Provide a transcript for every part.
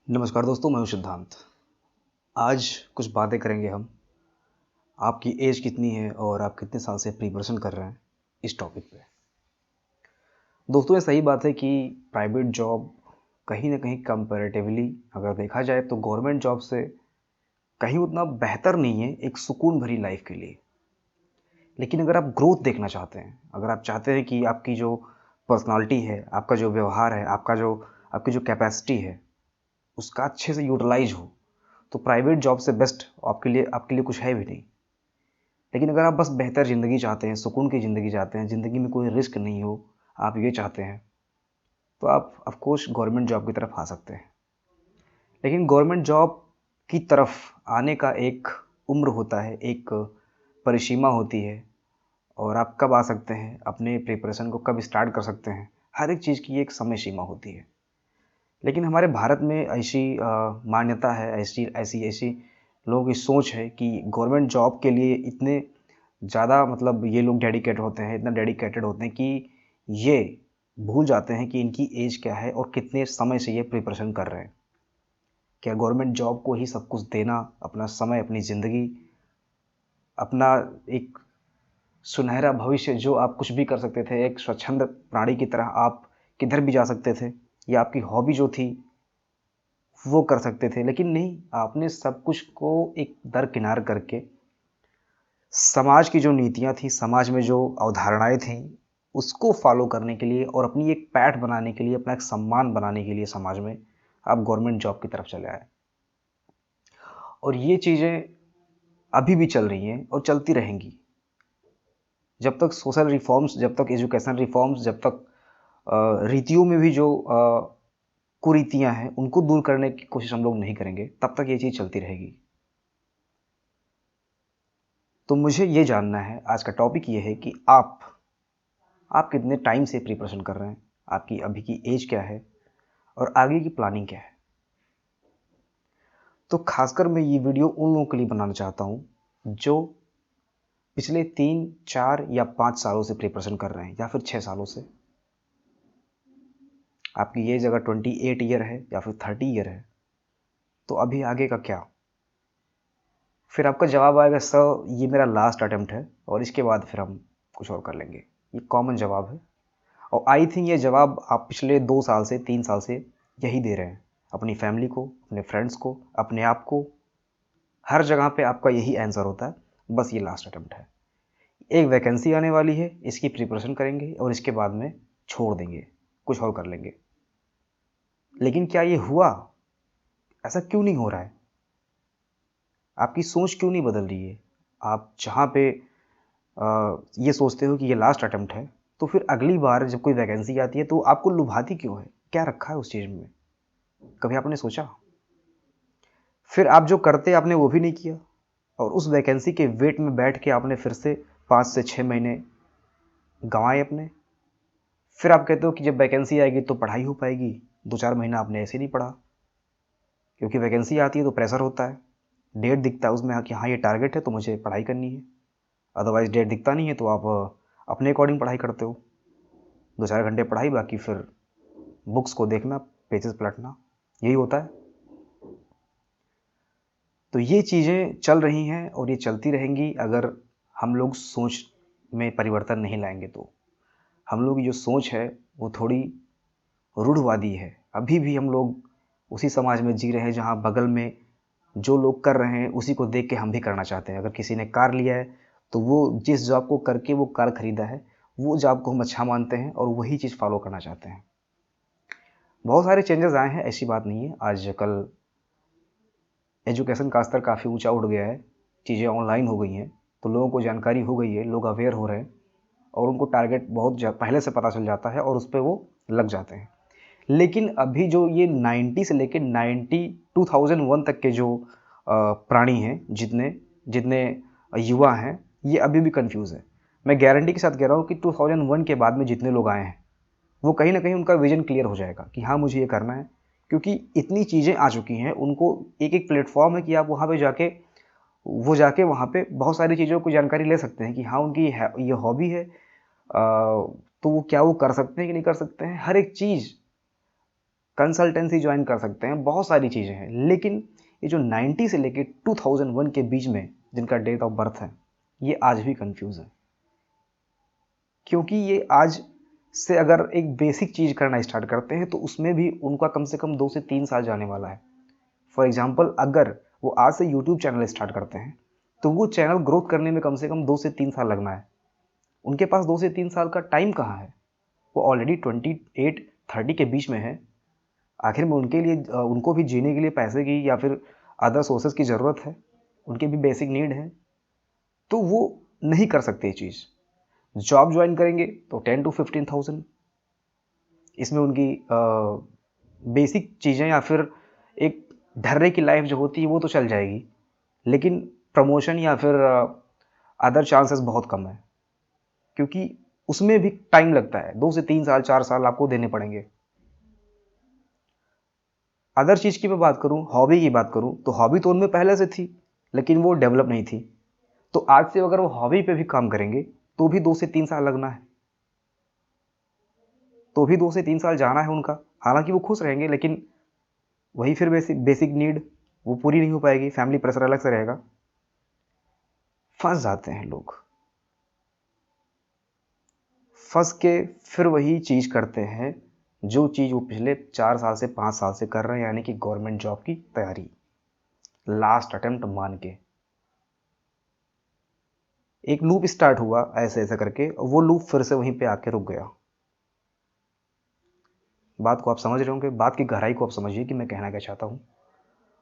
नमस्कार दोस्तों, मैं हूं सिद्धांत। आज कुछ बातें करेंगे हम। आपकी एज कितनी है और आप कितने साल से प्रिपरेशन कर रहे हैं, इस टॉपिक पे। दोस्तों, ये सही बात है कि प्राइवेट जॉब कहीं ना कहीं कंपैरेटिवली अगर देखा जाए तो गवर्नमेंट जॉब से कहीं उतना बेहतर नहीं है एक सुकून भरी लाइफ के लिए। लेकिन अगर आप ग्रोथ देखना चाहते हैं, अगर आप चाहते हैं कि आपकी जो पर्सनालिटी है, आपका जो व्यवहार है, आपकी जो कैपेसिटी है, उसका अच्छे से यूटिलाइज हो, तो प्राइवेट जॉब से बेस्ट आपके लिए कुछ है भी नहीं। लेकिन अगर आप बस बेहतर ज़िंदगी चाहते हैं, सुकून की ज़िंदगी चाहते हैं, ज़िंदगी में कोई रिस्क नहीं हो, आप ये चाहते हैं, तो आप ऑफ कोर्स गवर्नमेंट जॉब की तरफ आ सकते हैं। लेकिन गवर्नमेंट जॉब की तरफ आने का एक उम्र होता है, एक परिसीमा होती है, और आप कब आ सकते हैं, अपने प्रिपरेशन को कब स्टार्ट कर सकते हैं, हर एक चीज़ की एक समय सीमा होती है। लेकिन हमारे भारत में ऐसी मान्यता है, ऐसी ऐसी ऐसी लोगों की सोच है कि गवर्नमेंट जॉब के लिए इतने ज़्यादा मतलब ये लोग डेडिकेट होते हैं, इतना डेडिकेटेड होते हैं कि ये भूल जाते हैं कि इनकी एज क्या है और कितने समय से ये प्रिपरेशन कर रहे हैं। क्या गवर्नमेंट जॉब को ही सब कुछ देना, अपना समय, अपनी ज़िंदगी, अपना एक सुनहरा भविष्य, जो आप कुछ भी कर सकते थे, एक स्वच्छंद प्राणी की तरह आप किधर भी जा सकते थे, या आपकी हॉबी जो थी वो कर सकते थे, लेकिन नहीं, आपने सब कुछ को एक दरकिनार करके समाज की जो नीतियाँ थी, समाज में जो अवधारणाएँ थीं, उसको फ़ॉलो करने के लिए और अपनी एक पैठ बनाने के लिए, अपना एक सम्मान बनाने के लिए समाज में, आप गवर्नमेंट जॉब की तरफ चले आए। और ये चीज़ें अभी भी चल रही हैं और चलती रहेंगी। जब तक सोशल रिफ़ॉर्म्स, जब तक एजुकेशन रिफ़ॉर्म्स, जब तक रीतियों में भी जो कुरीतियाँ हैं, उनको दूर करने की कोशिश हम लोग नहीं करेंगे, तब तक ये चीज़ चलती रहेगी। तो मुझे ये जानना है, आज का टॉपिक ये है कि आप कितने टाइम से प्रिपरेशन कर रहे हैं, आपकी अभी की एज क्या है और आगे की प्लानिंग क्या है। तो खासकर मैं ये वीडियो उन लोगों के लिए बनाना चाहता हूँ जो पिछले 3, 4 या 5 सालों से प्रिपरेशन कर रहे हैं, या फिर 6 सालों से। आपकी एज अगर 28 ईयर है या फिर 30 ईयर है, तो अभी आगे का क्या। फिर आपका जवाब आएगा, सर ये मेरा लास्ट अटेम्प्ट है और इसके बाद फिर हम कुछ और कर लेंगे। ये कॉमन जवाब है, और आई थिंक ये जवाब आप पिछले 2 साल से 3 साल से यही दे रहे हैं, अपनी फैमिली को, अपने फ्रेंड्स को, अपने आप को। हर जगह पे आपका यही आंसर होता है, बस ये लास्ट अटेम्प्ट है, एक वैकेंसी आने वाली है, इसकी प्रिपरेशन करेंगे और इसके बाद में छोड़ देंगे, कुछ और कर लेंगे। लेकिन क्या ये हुआ? ऐसा क्यों नहीं हो रहा है? आपकी सोच क्यों नहीं बदल रही है? आप जहाँ पे ये सोचते हो कि ये लास्ट अटेम्प्ट है, तो फिर अगली बार जब कोई वैकेंसी आती है तो आपको लुभाती क्यों है? क्या रखा है उस चीज़ में? कभी आपने सोचा? फिर आप जो करते आपने वो भी नहीं किया, और उस वैकेंसी के वेट में बैठ के आपने फिर से 5 से 6 महीने गंवाए अपने। फिर आप कहते हो कि जब वैकेंसी आएगी तो पढ़ाई हो पाएगी। 2-4 महीना आपने ऐसे नहीं पढ़ा, क्योंकि वैकेंसी आती है तो प्रेशर होता है, डेट दिखता है उसमें कि हाँ ये टारगेट है तो मुझे पढ़ाई करनी है। अदरवाइज डेट दिखता नहीं है तो आप अपने अकॉर्डिंग पढ़ाई करते हो। 2-4 घंटे पढ़ाई, बाकी फिर बुक्स को देखना, पेजेस पलटना, यही होता है। तो ये चीज़ें चल रही हैं और ये चलती रहेंगी अगर हम लोग सोच में परिवर्तन नहीं लाएंगे तो। हम लोग की जो सोच है वो थोड़ी रूढ़वादी है। अभी भी हम लोग उसी समाज में जी रहे हैं जहाँ बगल में जो लोग कर रहे हैं उसी को देख के हम भी करना चाहते हैं। अगर किसी ने कार लिया है तो वो जिस जॉब को करके वो कार खरीदा है, वो जॉब को हम अच्छा मानते हैं और वही चीज़ फॉलो करना चाहते हैं। बहुत सारे चेंजेस आए हैं, ऐसी बात नहीं है। आजकल एजुकेशन का स्तर काफ़ी ऊंचा उठ गया है, चीज़ें ऑनलाइन हो गई हैं, तो लोगों को जानकारी हो गई है, लोग अवेयर हो रहे हैं, और उनको टारगेट बहुत पहले से पता चल जाता है और उस पर वो लग जाते हैं। लेकिन अभी जो ये 90 से लेकर 2001 तक के जो प्राणी हैं, जितने जितने युवा हैं, ये अभी भी कंफ्यूज है। मैं गारंटी के साथ कह रहा हूँ कि 2001 के बाद में जितने लोग आए हैं, वो कहीं ना कहीं उनका विजन क्लियर हो जाएगा कि हाँ मुझे ये करना है, क्योंकि इतनी चीज़ें आ चुकी हैं। उनको एक एक प्लेटफॉर्म है कि आप वहाँ पे जाके वहाँ पे बहुत सारी चीज़ों को जानकारी ले सकते हैं कि हाँ उनकी ये हॉबी है, तो वो क्या वो कर सकते हैं कि नहीं कर सकते हैं, हर एक चीज़ कंसल्टेंसी ज्वाइन कर सकते हैं, बहुत सारी चीज़ें हैं। लेकिन ये जो 90 से लेके 2001 के बीच में जिनका डेट ऑफ बर्थ है, ये आज भी कंफ्यूज है, क्योंकि ये आज से अगर एक बेसिक चीज़ करना स्टार्ट करते हैं तो उसमें भी उनका कम से कम 2 से 3 साल जाने वाला है। फॉर एग्जाम्पल, अगर वो आज से यूट्यूब चैनल स्टार्ट करते हैं तो वो चैनल ग्रोथ करने में कम से कम 2 से 3 साल लगना है। उनके पास 2 से 3 साल का टाइम कहाँ है? वो ऑलरेडी 28-30 के बीच में है। आखिर में उनके लिए उनको भी जीने के लिए पैसे की या फिर अदर सोर्सेज की ज़रूरत है, उनके भी बेसिक नीड है, तो वो नहीं कर सकते ये चीज़। जॉब ज्वाइन करेंगे तो 10 to 15,000, इसमें उनकी बेसिक चीज़ें या फिर एक ढर्रे की लाइफ जो होती है वो तो चल जाएगी, लेकिन प्रमोशन या फिर अदर चांसेस बहुत कम है, क्योंकि उसमें भी टाइम लगता है। 2 से 3 साल 4 साल आपको देने पड़ेंगे। अदर चीज़ की मैं बात करूं, हॉबी की बात करूं, तो हॉबी तो उनमें पहले से थी लेकिन वो डेवलप नहीं थी। तो आज से अगर वो हॉबी पे भी काम करेंगे तो भी 2 से 3 साल लगना है, तो भी 2 से 3 साल जाना है उनका। हालांकि वो खुश रहेंगे, लेकिन वही फिर बेसिक नीड वो पूरी नहीं हो पाएगी, फैमिली प्रेशर अलग से रहेगा। फंस जाते हैं लोग, फंस के फिर वही चीज़ करते हैं जो चीज़ वो पिछले 4 साल से 5 साल से कर रहे हैं, यानी कि गवर्नमेंट जॉब की तैयारी, लास्ट अटेम्प्ट मान के। एक लूप स्टार्ट हुआ ऐसे ऐसे करके, वो लूप फिर से वहीं पे आके रुक गया। बात को आप समझ रहे होंगे, बात की गहराई को आप समझिए कि मैं कहना क्या चाहता हूँ।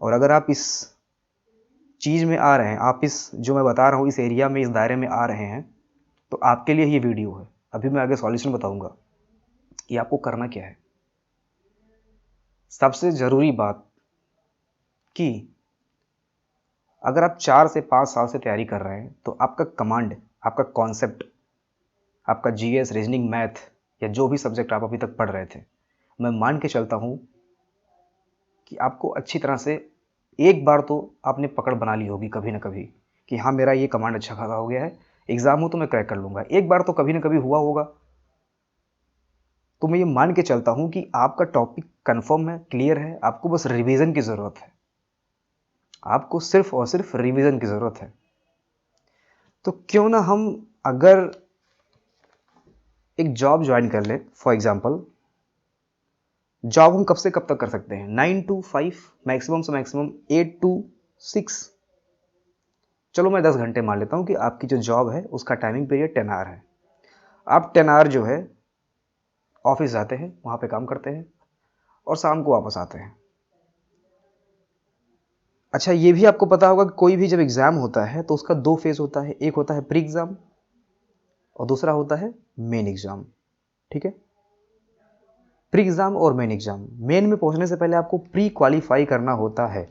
और अगर आप इस चीज़ में आ रहे हैं, आप इस जो मैं बता रहा हूँ इस एरिया में, इस दायरे में आ रहे हैं, तो आपके लिए ये वीडियो है। अभी मैं आगे सॉल्यूशन बताऊंगा कि आपको करना क्या है। सबसे ज़रूरी बात कि अगर आप 4 से 5 साल से तैयारी कर रहे हैं तो आपका कमांड, आपका कॉन्सेप्ट, आपका जीएस, रीजनिंग, मैथ या जो भी सब्जेक्ट आप अभी तक पढ़ रहे थे, मैं मान के चलता हूँ कि आपको अच्छी तरह से एक बार तो आपने पकड़ बना ली होगी कभी ना कभी, कि हाँ मेरा ये कमांड अच्छा खासा हो गया है, एग्ज़ाम हो तो मैं क्रैक कर लूँगा। एक बार तो कभी ना कभी हुआ होगा। तो मैं ये मान के चलता हूँ कि आपका टॉपिक कंफर्म है, क्लियर है, आपको बस रिवीजन की ज़रूरत है। आपको सिर्फ और सिर्फ रिवीजन की ज़रूरत है। तो क्यों ना हम अगर एक जॉब ज्वाइन कर ले, फॉर एग्जांपल, जॉब हम कब से कब तक कर सकते हैं? 9 to 5, मैक्सिमम से मैक्सिमम 8 to 6। चलो मैं 10 घंटे मान लेता हूँ कि आपकी जो जॉब है उसका टाइमिंग पीरियड 10 आवर है। आप 10 आवर जो है ऑफिस जाते हैं, वहाँ पे काम करते हैं और शाम को वापस आते हैं। अच्छा, ये भी आपको पता होगा कि कोई भी जब एग्ज़ाम होता है तो उसका 2 फेज़ होता है। एक होता है प्री एग्ज़ाम और दूसरा होता है मेन एग्ज़ाम। ठीक है? प्री एग्ज़ाम और मेन एग्ज़ाम। मेन में पहुंचने से पहले आपको प्री क्वालीफाई करना होता है।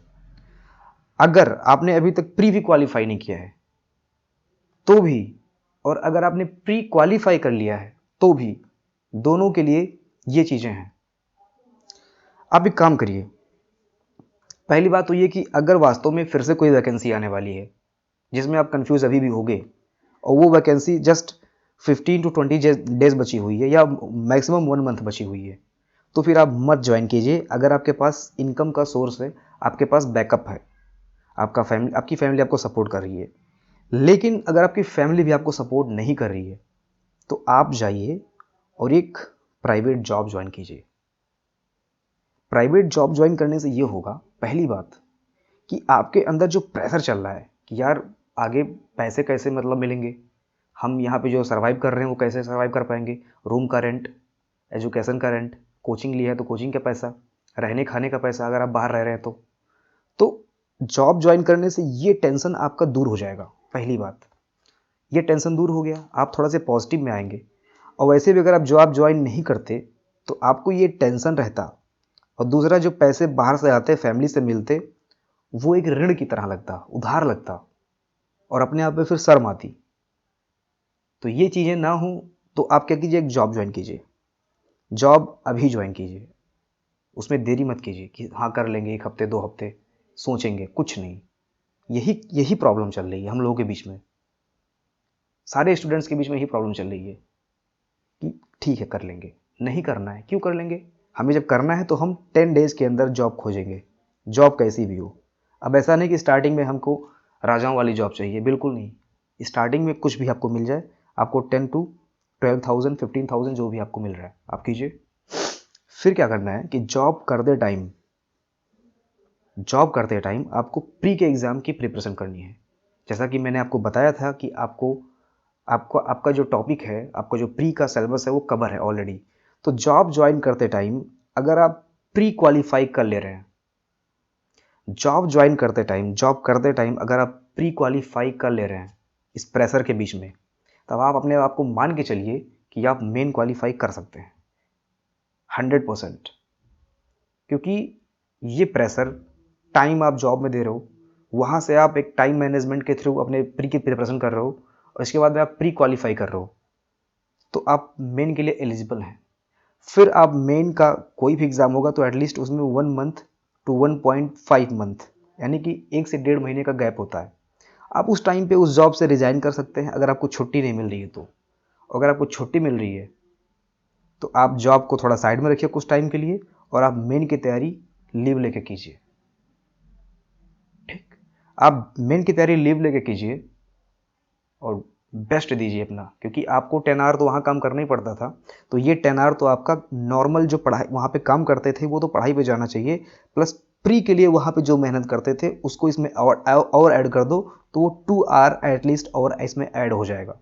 अगर आपने अभी तक प्री भी क्वालीफाई नहीं किया है तो भी, और अगर आपने प्री क्वालीफाई कर लिया है तो भी, दोनों के लिए ये चीज़ें हैं। आप एक काम करिए, पहली बात तो ये कि अगर वास्तव में फिर से कोई वैकेंसी आने वाली है जिसमें आप कंफ्यूज अभी भी होगे और वो वैकेंसी जस्ट 15 to 20 डेज बची हुई है या मैक्सिमम 1 मंथ बची हुई है, तो फिर आप मत ज्वाइन कीजिए। अगर आपके पास इनकम का सोर्स है, आपके पास बैकअप है, आपकी फैमिली आपको सपोर्ट कर रही है। लेकिन अगर आपकी फैमिली भी आपको सपोर्ट नहीं कर रही है तो आप जाइए और एक प्राइवेट जॉब ज्वाइन कीजिए। प्राइवेट जॉब ज्वाइन करने से ये होगा, पहली बात, कि आपके अंदर जो प्रेशर चल रहा है कि यार आगे पैसे कैसे मतलब मिलेंगे, हम यहाँ पे जो सर्वाइव कर रहे हैं वो कैसे सर्वाइव कर पाएंगे, रूम का रेंट, एजुकेशन का रेंट, कोचिंग लिया है तो कोचिंग का पैसा, रहने खाने का पैसा अगर आप बाहर रह रहे हैं तो जॉब ज्वाइन करने से ये टेंशन आपका दूर हो जाएगा। पहली बात, ये टेंशन दूर हो गया, आप थोड़ा से पॉजिटिव में आएंगे। और वैसे भी अगर आप जॉब ज्वाइन नहीं करते तो आपको ये टेंशन रहता, और दूसरा जो पैसे बाहर से आते, फैमिली से मिलते, वो एक ऋण की तरह लगता, उधार लगता, और अपने आप में फिर शर्म आती। तो ये चीज़ें ना हो तो आप क्या कीजिए, एक जॉब ज्वाइन कीजिए। जॉब अभी ज्वाइन कीजिए, उसमें देरी मत कीजिए कि हाँ कर लेंगे 1 हफ्ते 2 हफ्ते, सोचेंगे, कुछ नहीं। यही यही प्रॉब्लम चल रही है हम लोगों के बीच में, सारे स्टूडेंट्स के बीच में यही प्रॉब्लम चल रही है कि ठीक है कर लेंगे। नहीं करना है, क्यों कर लेंगे? हमें जब करना है तो हम 10 डेज़ के अंदर जॉब खोजेंगे, जॉब कैसी भी हो। अब ऐसा नहीं कि स्टार्टिंग में हमको राजाओं वाली जॉब चाहिए, बिल्कुल नहीं। स्टार्टिंग में कुछ भी आपको मिल जाए, आपको 10 टू 12,000 15,000 जो भी आपको मिल रहा है आप कीजिए। फिर क्या करना है कि जॉब करते टाइम आपको प्री के एग्ज़ाम की प्रिपरेशन करनी है। जैसा कि मैंने आपको बताया था कि आपका जो टॉपिक है, आपका जो प्री का सिलेबस है वो कवर है ऑलरेडी। तो जॉब ज्वाइन करते टाइम अगर आप प्री क्वालिफाई कर ले रहे हैं, जॉब करते टाइम अगर आप प्री क्वालिफाई कर ले रहे हैं इस प्रेशर के बीच में, तब आप अपने आप को मान के चलिए कि आप मेन क्वालिफाई कर सकते हैं 100%। क्योंकि ये प्रेशर टाइम आप जॉब में दे रहे हो, वहाँ से आप एक टाइम मैनेजमेंट के थ्रू अपने प्री की प्रिपरेशन कर रहे हो और इसके बाद में आप प्री क्वालिफाई कर रहे हो, तो आप मेन के लिए एलिजिबल हैं। फिर आप मेन का कोई भी एग्ज़ाम होगा तो एटलीस्ट उसमें 1 मंथ टू 1.5 मंथ यानी कि 1 से 1.5 महीने का गैप होता है। आप उस टाइम पे उस जॉब से रिज़ाइन कर सकते हैं अगर आपको छुट्टी नहीं मिल रही है तो। अगर आपको छुट्टी मिल रही है तो आप जॉब को थोड़ा साइड में रखिए कुछ टाइम के लिए और आप मेन की तैयारी लीव लेके कीजिए। ठीक, आप मेन की तैयारी लीव लेके कीजिए और बेस्ट दीजिए अपना, क्योंकि आपको 10 आवर तो वहाँ काम करना ही पड़ता था। तो ये 10 आवर तो आपका नॉर्मल जो पढ़ाई वहाँ पे काम करते थे वो तो पढ़ाई पे जाना चाहिए, प्लस प्री के लिए वहाँ पे जो मेहनत करते थे उसको इसमें और ऐड कर दो तो वो 2 आवर एटलीस्ट और इसमें ऐड हो जाएगा।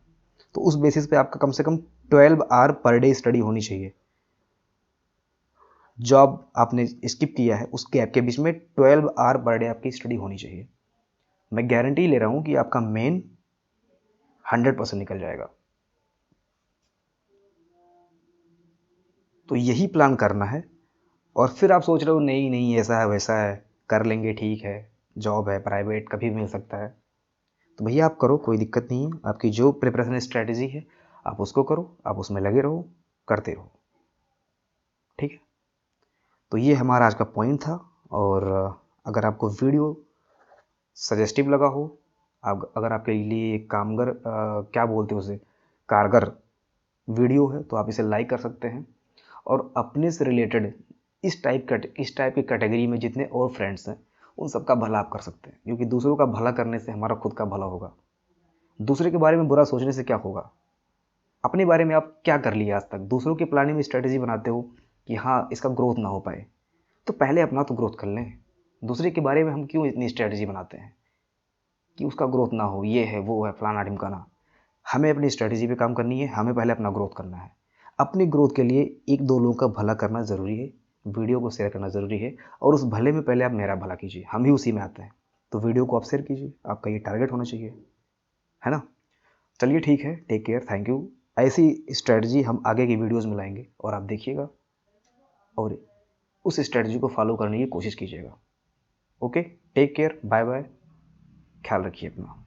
तो उस बेसिस पे आपका कम से कम 12 आवर पर डे स्टडी होनी चाहिए। जॉब आपने स्किप किया है उस गैप के बीच में 12 आवर पर डे आपकी स्टडी होनी चाहिए। मैं गारंटी ले रहा हूँ कि आपका मेन 100% निकल जाएगा। तो यही प्लान करना है। और फिर आप सोच रहे हो नहीं नहीं ऐसा है वैसा है, कर लेंगे, ठीक है, जॉब है प्राइवेट कभी भी मिल सकता है। तो भैया आप करो, कोई दिक्कत नहीं है। आपकी जो प्रिपरेशन स्ट्रेटजी है आप उसको करो, आप उसमें लगे रहो, करते रहो, ठीक है। तो ये हमारा आज का पॉइंट था। और अगर आपको वीडियो सजेस्टिव लगा हो, अगर आपके लिए क्या बोलते हैं उसे, कारगर वीडियो है तो आप इसे लाइक कर सकते हैं। और अपने से रिलेटेड इस टाइप की कैटेगरी में जितने और फ्रेंड्स हैं उन सबका भला आप कर सकते हैं, क्योंकि दूसरों का भला करने से हमारा खुद का भला होगा। दूसरे के बारे में बुरा सोचने से क्या होगा, अपने बारे में आप क्या कर लिए आज तक। दूसरों की प्लानिंग में स्ट्रेटजी बनाते हो कि हाँ इसका ग्रोथ ना हो पाए, तो पहले अपना तो ग्रोथ कर लें। दूसरे के बारे में हम क्यों इतनी स्ट्रेटजी बनाते हैं कि उसका ग्रोथ ना हो, ये है वो है फलाना ढिमकाना। हमें अपनी स्ट्रेटजी पे काम करनी है, हमें पहले अपना ग्रोथ करना है। अपनी ग्रोथ के लिए एक दो लोगों का भला करना ज़रूरी है, वीडियो को शेयर करना ज़रूरी है, और उस भले में पहले आप मेरा भला कीजिए, हम ही उसी में आते हैं। तो वीडियो को आप शेयर कीजिए, आपका ये टारगेट होना चाहिए, है ना। चलिए ठीक है, टेक केयर, थैंक यू। ऐसी स्ट्रेटजी हम आगे की वीडियोज़ में लाएंगे और आप देखिएगा और उस स्ट्रेटजी को फॉलो करने की कोशिश कीजिएगा। Okay, take care, bye bye, ख्याल रखिए अपना।